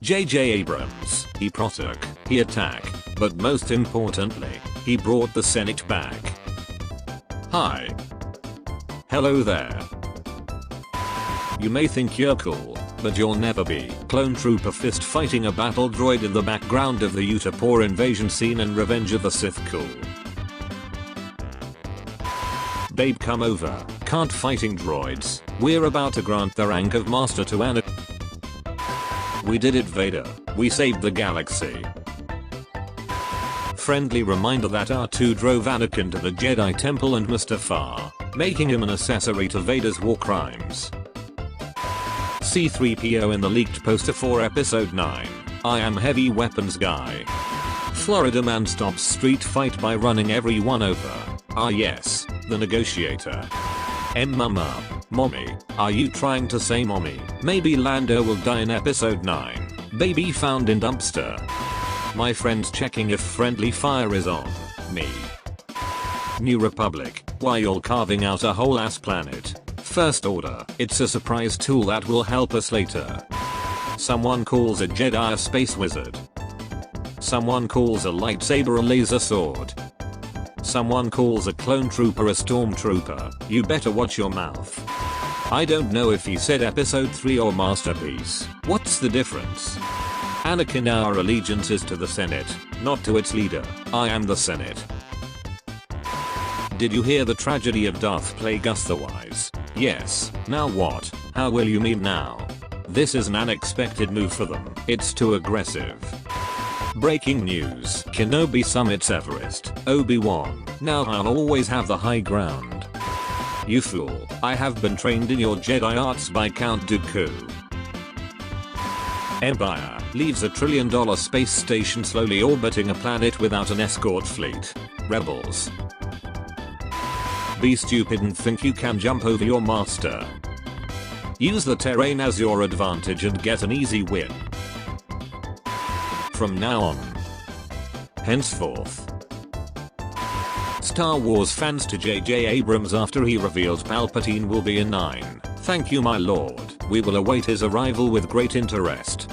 J.J. Abrams, he protook, he attack, but most importantly, he brought the Senate back. Hi. Hello there. You may think you're cool, but you'll never be. Clone Trooper fist fighting a battle droid in the background of the Utapau invasion scene in Revenge of the Sith cool. Babe come over, can't fighting droids, we're about to grant the rank of Master to Anakin. We did it Vader, we saved the galaxy. Friendly reminder that R2 drove Anakin to the Jedi Temple and Mustafar, making him an accessory to Vader's war crimes. C-3PO in the leaked poster for Episode 9, I am heavy weapons guy. Florida man stops street fight by running everyone over. Ah yes, the negotiator. Mama, mommy, are you trying to say mommy? Maybe Lando will die in Episode 9. Baby found in dumpster. My friend's checking if friendly fire is on. Me. New Republic, why y'all carving out a whole ass planet? First Order, it's a surprise tool that will help us later. Someone calls a Jedi a space wizard. Someone calls a lightsaber a laser sword. Someone calls a clone trooper a stormtrooper. You better watch your mouth. I don't know if he said Episode 3 or Masterpiece. What's the difference? Anakin, our allegiance is to the Senate, not to its leader. I am the Senate. Did you hear the tragedy of Darth Plagueis the Wise? Yes, now what? How will you mean now? This is an unexpected move for them. It's too aggressive. Breaking news. Kenobi summits Everest. Obi-Wan. Now I'll always have the high ground. You fool. I have been trained in your Jedi arts by Count Dooku. Empire leaves $1 trillion space station slowly orbiting a planet without an escort fleet. Rebels. Be stupid and think you can jump over your master. Use the terrain as your advantage and get an easy win. From now on. Henceforth. Star Wars fans to J.J. Abrams after he revealed Palpatine will be in 9. Thank you my lord. We will await his arrival with great interest.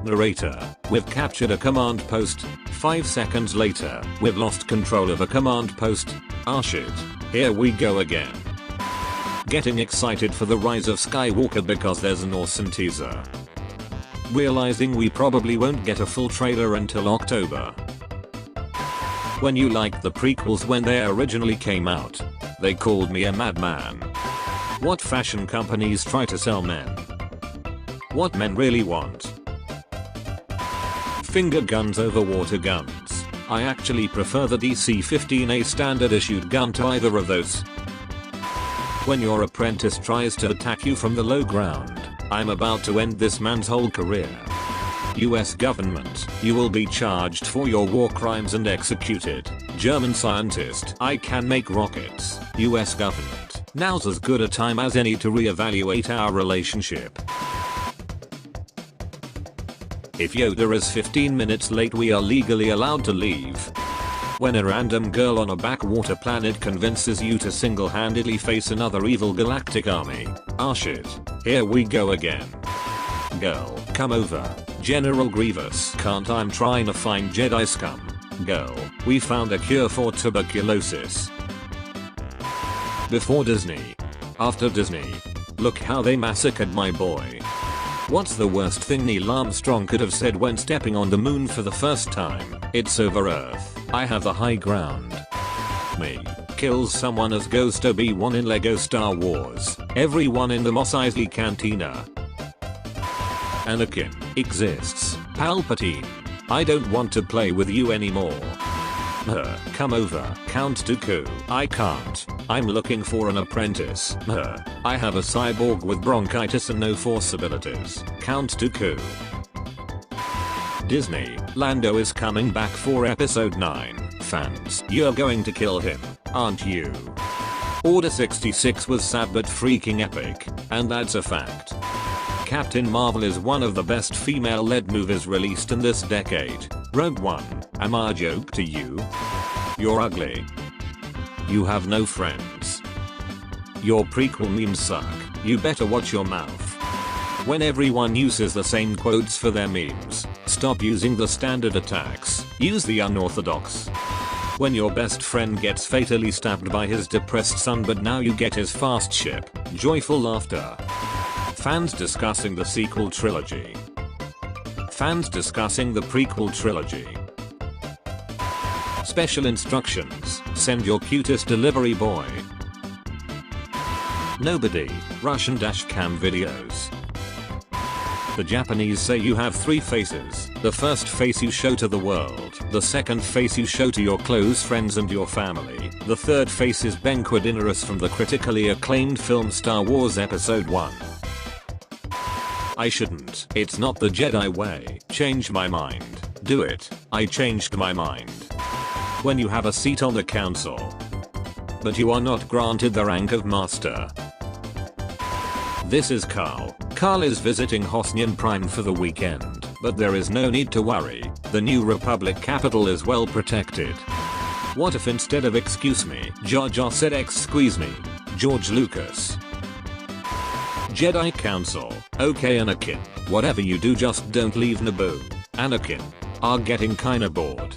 Narrator, we've captured a command post. 5 seconds later, we've lost control of a command post. Ah shit. Here we go again. Getting excited for the rise of Skywalker because there's an awesome teaser. Realizing we probably won't get a full trailer until October. When you liked the prequels when they originally came out, they called me a madman. What fashion companies try to sell men? What men really want? Finger guns over water guns. I actually prefer the DC-15A standard issued gun to either of those. When your apprentice tries to attack you from the low ground, I'm about to end this man's whole career. US government, you will be charged for your war crimes and executed. German scientist, I can make rockets. US government, now's as good a time as any to reevaluate our relationship. If Yoda is 15 minutes late we are legally allowed to leave. When a random girl on a backwater planet convinces you to single-handedly face another evil galactic army. Ah shit. Here we go again. Girl, come over. General Grievous. Can't I'm trying to find Jedi scum. Girl, we found a cure for tuberculosis. Before Disney. After Disney. Look how they massacred my boy. What's the worst thing Neil Armstrong could have said when stepping on the moon for the first time? It's over Earth. I have the high ground. Me. Kills someone as Ghost Obi-Wan in Lego Star Wars. Everyone in the Mos Eisley Cantina. Anakin exists. Palpatine. I don't want to play with you anymore. Come over. Count Dooku. I can't. I'm looking for an apprentice. I have a cyborg with bronchitis and no force abilities. Count Dooku. Disney. Lando is coming back for Episode 9. Fans, you're going to kill him, aren't you? Order 66 was sad but freaking epic, and that's a fact. Captain Marvel is one of the best female-led movies released in this decade. Rogue One, am I a joke to you? You're ugly. You have no friends. Your prequel memes suck. You better watch your mouth. When everyone uses the same quotes for their memes, stop using the standard attacks, use the unorthodox. When your best friend gets fatally stabbed by his depressed son but now you get his fast ship, joyful laughter. Fans discussing the sequel trilogy. Fans discussing the prequel trilogy. Special instructions, send your cutest delivery boy. Nobody, Russian dashcam videos. The Japanese say you have 3 faces. The first face you show to the world, the second face you show to your close friends and your family, the third face is Benque Dineris from the critically acclaimed film Star Wars Episode 1. I shouldn't. It's not the Jedi way. Change my mind. Do it. I changed my mind. When you have a seat on the council, but you are not granted the rank of master. This is Carl. Carl is visiting Hosnian Prime for the weekend, but there is no need to worry. The New Republic capital is well protected. What if instead of excuse me, Jar Jar said squeeze me? George Lucas. Jedi Council. Okay Anakin, whatever you do just don't leave Naboo. Anakin. Are getting kinda bored.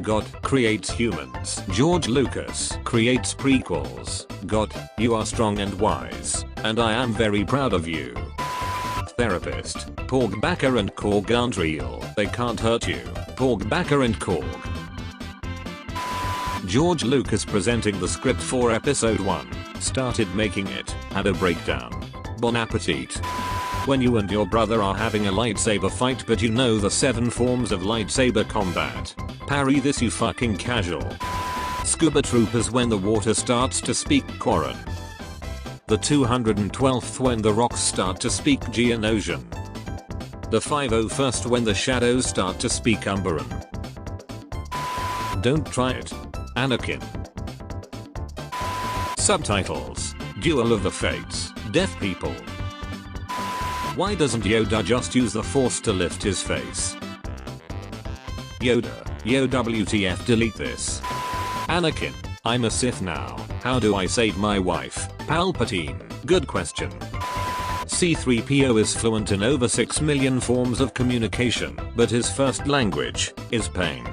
God creates humans. George Lucas creates prequels. God, you are strong and wise, and I am very proud of you. Therapist. Porg Backer and Korg aren't real. They can't hurt you. Porg Backer and Korg. George Lucas presenting the script for episode 1. Started making it. Had a breakdown. Bon appetit. When you and your brother are having a lightsaber fight but you know the 7 forms of lightsaber combat. Parry this you fucking casual. Scuba troopers when the water starts to speak Quarren. The 212th when the rocks start to speak Geonosian. The 501st when the shadows start to speak Umbaran. Don't try it. Anakin. Subtitles. Duel of the Fates. Deaf people. Why doesn't Yoda just use the Force to lift his face? Yoda. Yo WTF delete this. Anakin. I'm a Sith now. How do I save my wife? Palpatine. Good question. C-3PO is fluent in over 6 million forms of communication, but his first language is pain.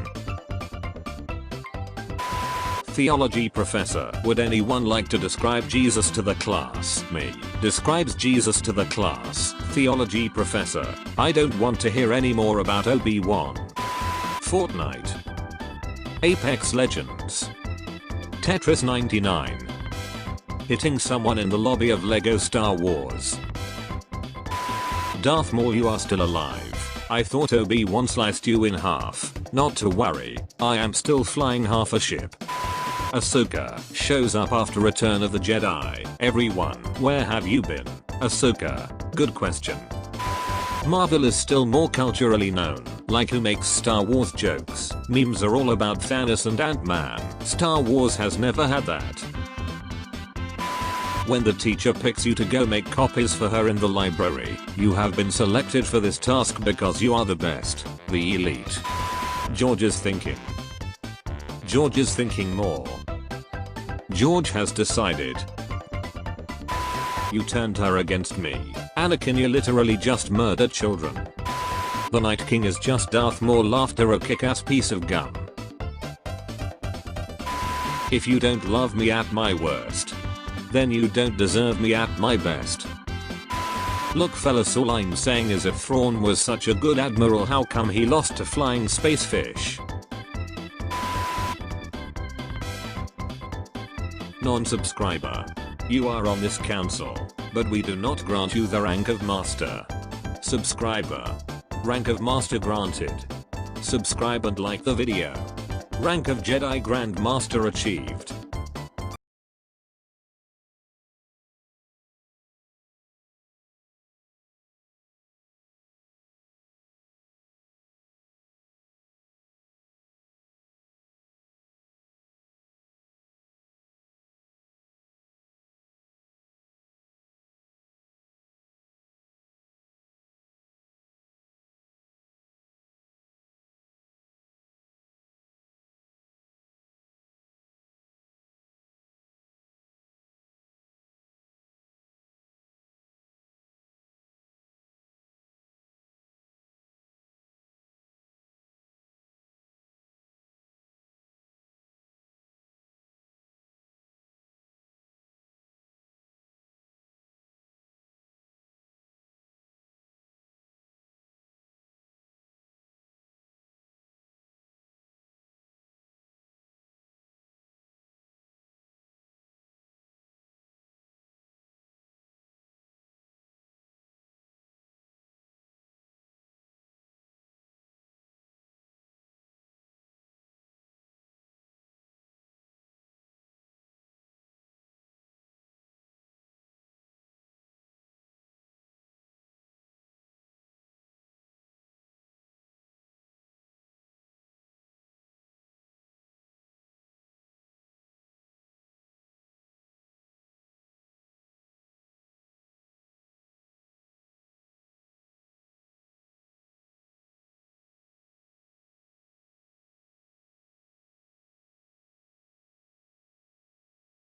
Theology professor. Would anyone like to describe Jesus to the class? Me. Describes Jesus to the class. Theology professor. I don't want to hear any more about Obi-Wan. Fortnite. Apex Legends. Tetris 99. Hitting someone in the lobby of Lego Star Wars. Darth Maul, you are still alive. I thought Obi-Wan sliced you in half. Not to worry, I am still flying half a ship. Ahsoka shows up after Return of the Jedi. Everyone, where have you been? Ahsoka. Good question. Marvel is still more culturally known. Like who makes Star Wars jokes? Memes are all about Thanos and Ant-Man. Star Wars has never had that. When the teacher picks you to go make copies for her in the library, you have been selected for this task because you are the best, the elite. George is thinking. George is thinking more. George has decided. You turned her against me. Anakin, you literally just murdered children. The Night King is just Darth Maul laughter, a kick-ass piece of gum. If you don't love me at my worst, then you don't deserve me at my best. Look fellas, all I'm saying is if Thrawn was such a good admiral, how come he lost to flying space fish? Non-subscriber. You are on this council, but we do not grant you the rank of master. Subscriber. Rank of master granted. Subscribe and like the video. Rank of Jedi Grand Master achieved.